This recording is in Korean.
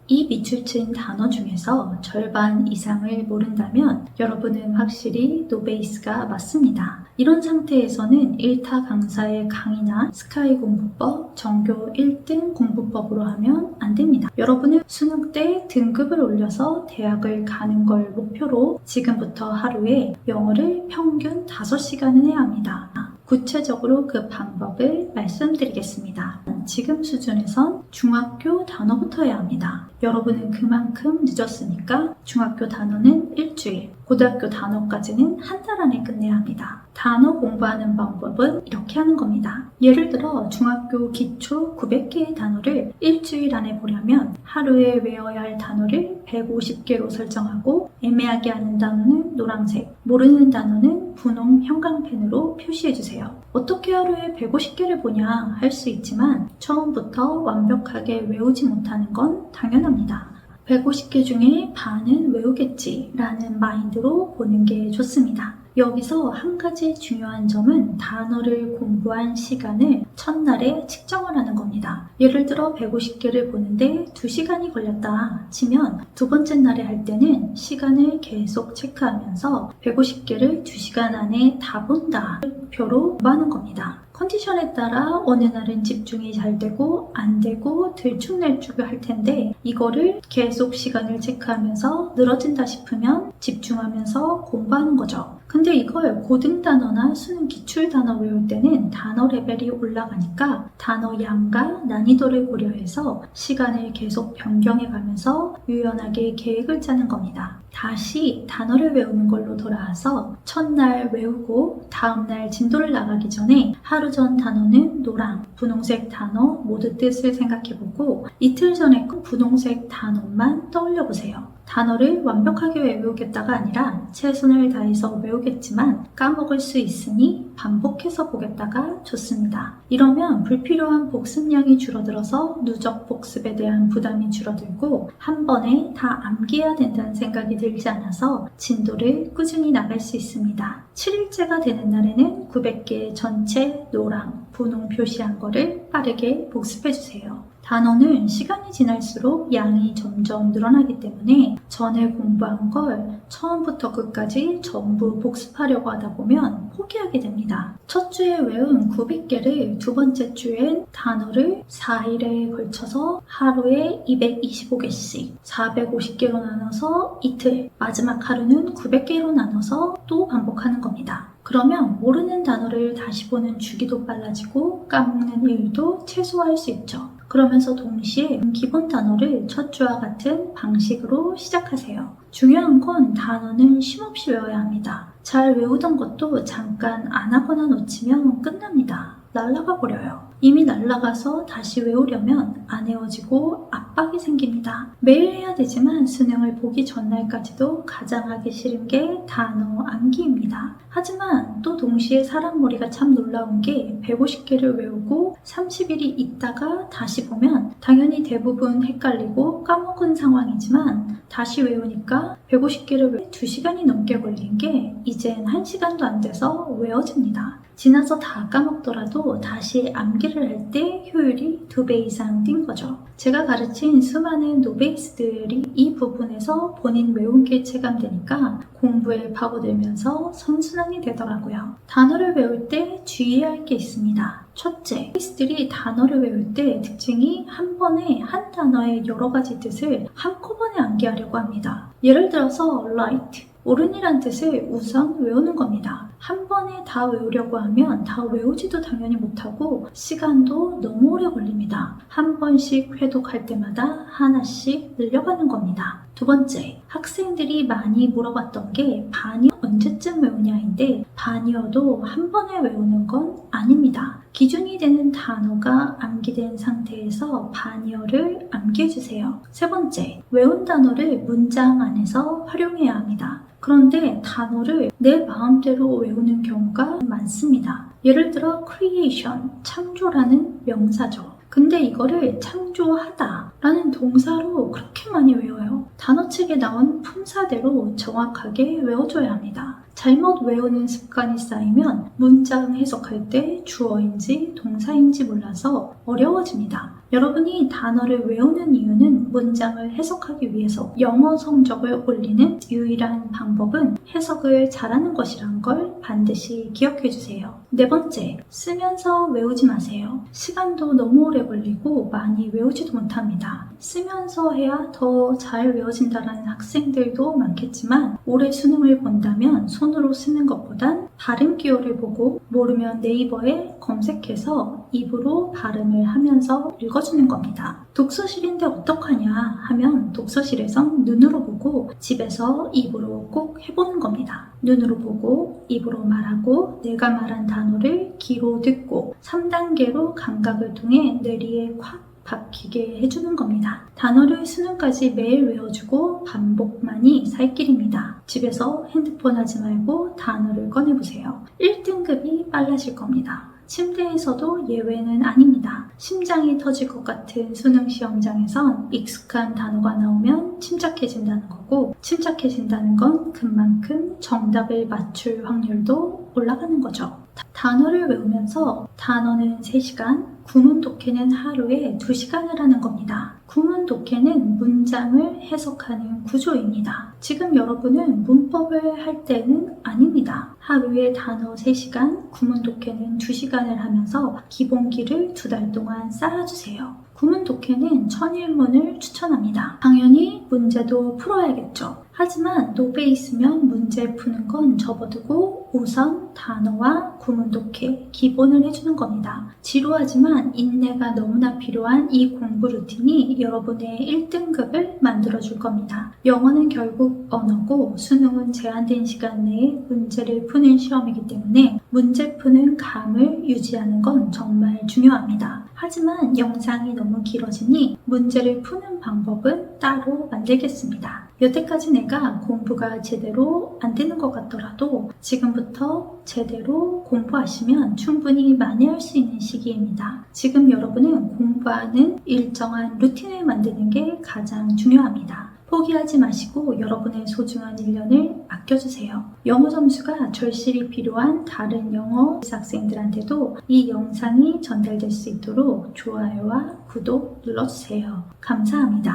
이 밑줄 친 단어 중에서 절반 이상을 모른다면 여러분은 확실히 노베이스가 맞습니다. 이런 상태에서는 1타 강사의 강의나 스카이 공부법, 전교 1등 공부법으로 하면 안 됩니다. 여러분은 수능 때 등급을 올려서 대학을 가는 걸 목표로 지금부터 하루에 영어를 평균 5시간은 해야 합니다. 구체적으로 그 방법을 말씀드리겠습니다. 지금 수준에선 중학교 단어부터 해야 합니다. 여러분은 그만큼 늦었으니까 중학교 단어는 일주일, 고등학교 단어까지는 한 달 안에 끝내야 합니다. 단어 공부하는 방법은 이렇게 하는 겁니다. 예를 들어 중학교 기초 900개의 단어를 일주일 안에 보려면 하루에 외워야 할 단어를 150개로 설정하고 애매하게 하는 단어는 노란색, 모르는 단어는 분홍 형광펜으로 표시해주세요. 어떻게 하루에 150개를 보냐 할 수 있지만 처음부터 완벽하게 외우지 못하는 건 당연합니다. 150개 중에 반은 외우겠지 라는 마인드로 보는 게 좋습니다. 여기서 한 가지 중요한 점은 단어를 공부한 시간을 첫날에 측정을 하는 겁니다. 예를 들어 150개를 보는데 2시간이 걸렸다 치면 두 번째 날에 할 때는 시간을 계속 체크하면서 150개를 2시간 안에 다 본다 표로 공부하는 겁니다. 컨디션에 따라 어느 날은 집중이 잘 되고 안 되고 들쭉날쭉 할 텐데 이거를 계속 시간을 체크하면서 늘어진다 싶으면 집중하면서 공부하는 거죠. 근데 이걸 고등 단어나 수능 기출 단어 외울 때는 단어 레벨이 올라가니까 단어 양과 난이도를 고려해서 시간을 계속 변경해 가면서 유연하게 계획을 짜는 겁니다. 다시 단어를 외우는 걸로 돌아와서 첫날 외우고 다음날 진도를 나가기 전에 하루 전 단어는 노랑, 분홍색 단어 모두 뜻을 생각해보고 이틀 전에 그 분홍색 단어만 떠올려보세요. 단어를 완벽하게 외우겠다가 아니라 최선을 다해서 외우겠지만 까먹을 수 있으니 반복해서 보겠다가 좋습니다. 이러면 불필요한 복습량이 줄어들어서 누적 복습에 대한 부담이 줄어들고 한 번에 다 암기해야 된다는 생각이 들지 않아서 진도를 꾸준히 나갈 수 있습니다. 7일째가 되는 날에는 900개 전체 노랑, 분홍 표시한 거를 빠르게 복습해주세요. 단어는 시간이 지날수록 양이 점점 늘어나기 때문에 전에 공부한 걸 처음부터 끝까지 전부 복습하려고 하다 보면 포기하게 됩니다. 첫 주에 외운 900개를 두 번째 주엔 단어를 4일에 걸쳐서 하루에 225개씩 450개로 나눠서 이틀, 마지막 하루는 900개로 나눠서 또 반복하는 겁니다. 그러면 모르는 단어를 다시 보는 주기도 빨라지고 까먹는 일도 최소화할 수 있죠. 그러면서 동시에 기본 단어를 첫 주와 같은 방식으로 시작하세요. 중요한 건 단어는 쉼없이 외워야 합니다. 잘 외우던 것도 잠깐 안 하거나 놓치면 끝납니다. 날아가 버려요. 이미 날아가서 다시 외우려면 안 외워지고 압박이 생깁니다. 매일 해야 되지만 수능을 보기 전날까지도 가장 하기 싫은 게 단어 암기입니다. 하지만 또 동시에 사람 머리가 참 놀라운 게 150개를 외우고 30일이 있다가 다시 보면 당연히 대부분 헷갈리고 까먹은 상황이지만 다시 외우니까 150개를 외워 2시간이 넘게 걸린 게 이젠 1시간도 안 돼서 외워집니다. 지나서 다 까먹더라도 다시 암기를 할 때 효율이 2배 이상 뛴 거죠. 제가 가르친 수많은 노베이스들이 이 부분에서 본인 외운 게 체감되니까 공부에 파고들면서 선순환이 되더라고요. 단어를 외울 때 주의해야 할 게 있습니다. 첫째, 노베이스들이 단어를 외울 때 특징이 한 번에 한 단어의 여러 가지 뜻을 한꺼번에 암기하려고 합니다. 예를 들어서 light, 오른이란 뜻을 우선 외우는 겁니다. 한 번에 다 외우려고 하면 다 외우지도 당연히 못하고 시간도 너무 오래 걸립니다. 한 번씩 회독할 때마다 하나씩 늘려가는 겁니다. 두 번째, 학생들이 많이 물어봤던 게 반이 언제쯤 외우냐인데 반이어도 한 번에 외우는 건 아닙니다. 기준이 되는 단어가 암기된 상태에서 반이어를 암기해주세요. 세 번째, 외운 단어를 문장 안에서 활용해야 합니다. 그런데 단어를 내 마음대로 외우는 경우가 많습니다. 예를 들어 creation, 창조라는 명사죠. 근데 이거를 창조하다 라는 동사로 그렇게 많이 외워요. 단어책에 나온 품사대로 정확하게 외워줘야 합니다. 잘못 외우는 습관이 쌓이면 문장 해석할 때 주어인지 동사인지 몰라서 어려워집니다. 여러분이 단어를 외우는 이유는 문장을 해석하기 위해서 영어 성적을 올리는 유일한 방법은 해석을 잘하는 것이란 걸 반드시 기억해 주세요. 네 번째, 쓰면서 외우지 마세요. 시간도 너무 오래 걸리고 많이 외우지도 못합니다. 쓰면서 해야 더 잘 외워진다라는 학생들도 많겠지만 올해 수능을 본다면 손으로 쓰는 것보단 발음 기호를 보고 모르면 네이버에 검색해서 입으로 발음을 하면서 읽어주는 겁니다. 독서실인데 어떡하냐 하면 독서실에선 눈으로 보고 집에서 입으로 꼭 해보는 겁니다. 눈으로 보고 입으로 말하고 내가 말한 단어를 귀로 듣고 3단계로 감각을 통해 뇌리에 콱 박히게 해주는 겁니다. 단어를 수능까지 매일 외워주고 반복만이 살 길입니다. 집에서 핸드폰 하지 말고 단어를 꺼내보세요. 1등급이 빨라질 겁니다. 침대에서도 예외는 아닙니다. 심장이 터질 것 같은 수능 시험장에선 익숙한 단어가 나오면 침착해진다는 거고, 침착해진다는 건 그만큼 정답을 맞출 확률도 올라가는 거죠. 단어를 외우면서 단어는 3시간, 구문 독해는 하루에 2시간을 하는 겁니다. 구문 독해는 문장을 해석하는 구조입니다. 지금 여러분은 문법을 할 때는 아닙니다. 하루에 단어 3시간, 구문 독해는 2시간을 하면서 기본기를 2달 동안 쌓아주세요. 구문 독해는 천일문을 추천합니다. 당연히 문제도 풀어야겠죠. 하지만 노베이스면 문제 푸는 건 접어두고 우선 단어와 구문 독해 기본을 해주는 겁니다. 지루하지만 인내가 너무나 필요한 이 공부 루틴이 여러분의 1등급을 만들어줄 겁니다. 영어는 결국 언어고 수능은 제한된 시간 내에 문제를 푸는 시험이기 때문에 문제 푸는 감을 유지하는 건 정말 중요합니다. 하지만 영상이 너무 길어지니 문제를 푸는 방법은 따로 만들겠습니다. 여태까지 내가 공부가 제대로 안 되는 것 같더라도 지금부터 제대로 공부하시면 충분히 많이 할 수 있는 시기입니다. 지금 여러분은 공부하는 일정한 루틴을 만드는 게 가장 중요합니다. 포기하지 마시고 여러분의 소중한 1년을 아껴주세요. 영어 점수가 절실히 필요한 다른 영어 학생들한테도 이 영상이 전달될 수 있도록 좋아요와 구독 눌러주세요. 감사합니다.